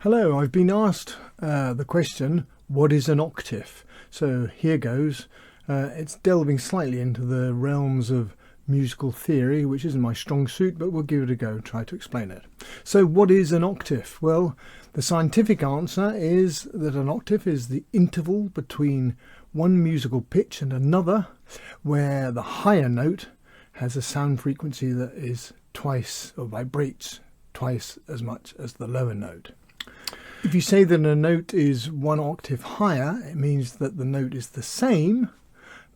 Hello, I've been asked the question, what is an octave? So here goes. It's delving slightly into the realms of musical theory, which isn't my strong suit, but we'll give it a go and try to explain it. So what is an octave? Well, the scientific answer is that an octave is the interval between one musical pitch and another, where the higher note has a sound frequency that is twice, or vibrates twice as much as the lower note. If you say that a note is one octave higher, it means that the note is the same,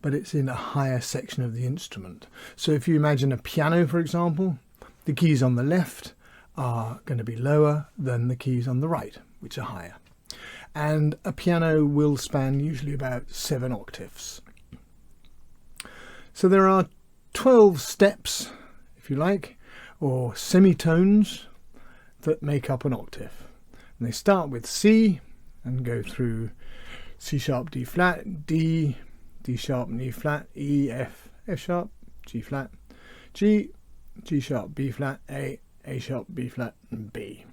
but it's in a higher section of the instrument. So if you imagine a piano, for example, the keys on the left are going to be lower than the keys on the right, which are higher. And a piano will span usually about 7 octaves. So there are 12 steps, if you like, or semitones that make up an octave. And they start with C and go through C sharp, D flat, D, D sharp and E flat, E, F, F sharp, G flat, G, G sharp, B flat, A sharp, B flat and B.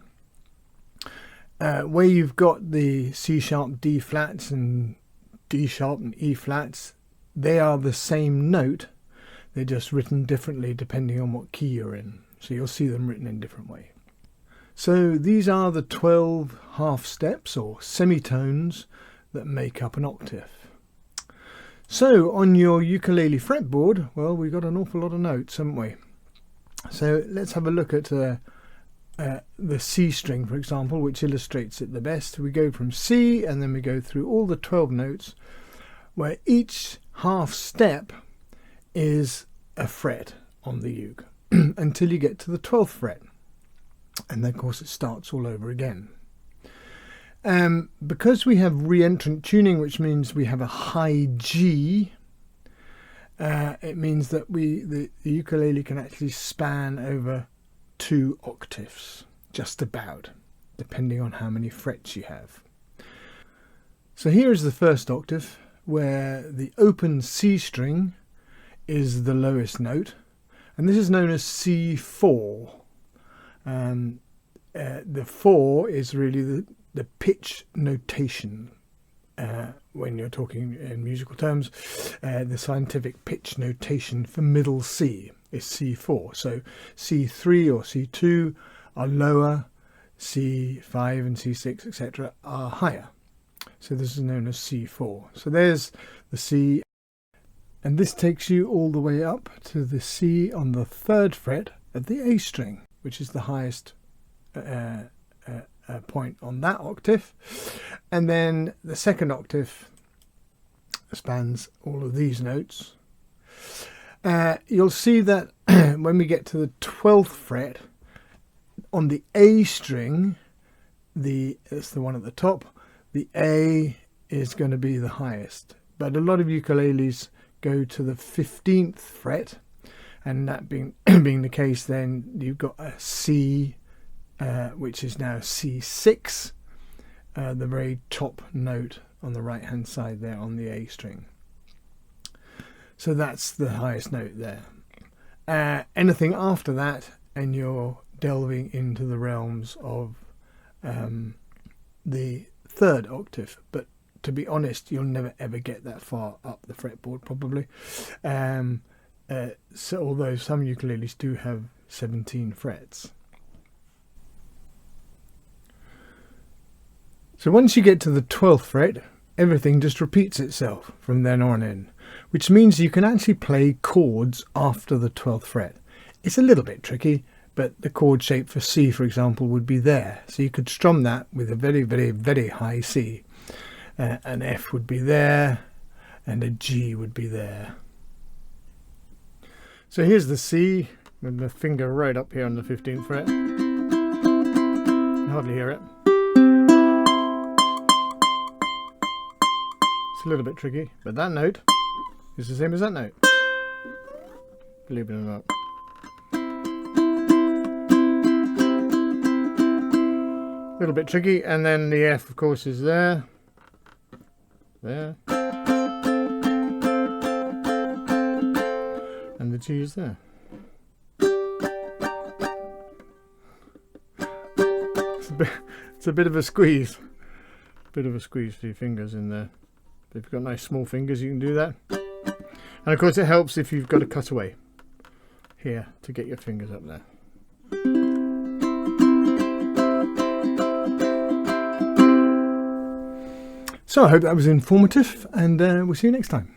Where you've got the C sharp, D flats and D sharp and E flats, they are the same note. They're just written differently depending on what key you're in. So you'll see them written in different ways. So these are the 12 half steps or semitones that make up an octave. So on your ukulele fretboard, well, we've got an awful lot of notes, haven't we? So let's have a look at the C string, for example, which illustrates it the best. We go from C and then we go through all the 12 notes, where each half step is a fret on the uke until you get to the 12th fret. And then, of course, it starts all over again. Because we have re-entrant tuning, which means we have a high G, it means that the ukulele can actually span over 2 octaves, just about, depending on how many frets you have. So here is the first octave, where the open C string is the lowest note, and this is known as C4. The 4 is really the pitch notation when you're talking in musical terms. The scientific pitch notation for middle C is C4. So C3 or C2 are lower, C5 and C6, etc. are higher. So this is known as C4. So there's the C, and this takes you all the way up to the C on the 3rd fret of the A string, which is the highest point on that octave. And then the 2nd octave spans all of these notes. You'll see that when we get to the 12th fret on the A string, it's the one at the top, the A is going to be the highest. But a lot of ukuleles go to the 15th fret, and that being the case, then you've got a C, which is now C6, the very top note on the right hand side there on the A string. So that's the highest note there. Anything after that and you're delving into the realms of the 3rd octave, but to be honest, you'll never ever get that far up the fretboard probably. So although some ukuleles do have 17 frets. So once you get to the 12th fret, everything just repeats itself from then on in, which means you can actually play chords after the 12th fret. It's a little bit tricky, but the chord shape for C, for example, would be there. So you could strum that with a very, very, very high C. An F would be there, and a G would be there. So here's the C, with the finger right up here on the 15th fret. You can hardly hear it. It's a little bit tricky, but that note is the same as that note, believe it or not. A little bit tricky, and then the F, of course, is there, and the G is there. It's It's a bit of a squeeze. Bit of a squeeze for your fingers in there. But if you've got nice small fingers, you can do that. And of course it helps if you've got a cutaway here to get your fingers up there. So I hope that was informative, and we'll see you next time.